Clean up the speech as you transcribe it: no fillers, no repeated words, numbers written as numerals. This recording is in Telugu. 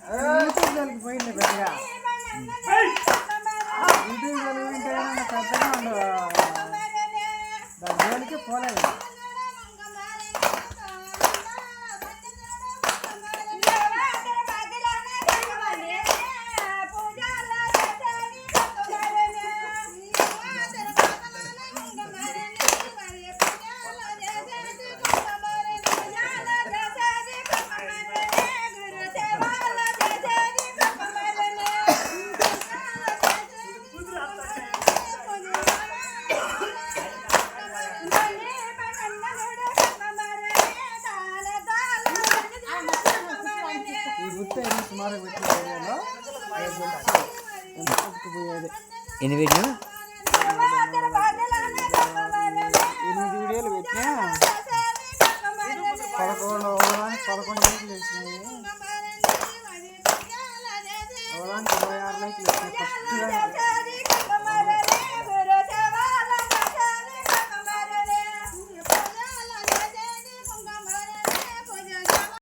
యూట్యూబ్లోకి పోయింది పెద్దగా యూట్యూబ్లోకి పోయింటే పెద్దగా ఉండదు దాని జోలికి పోలేదు ఎన్ని వీడియో 8 వీడియోలు పెట్టినా 11 లైక్లు వచ్చినాయి 26 లైక్లు వచ్చినాయి ఫస్ట్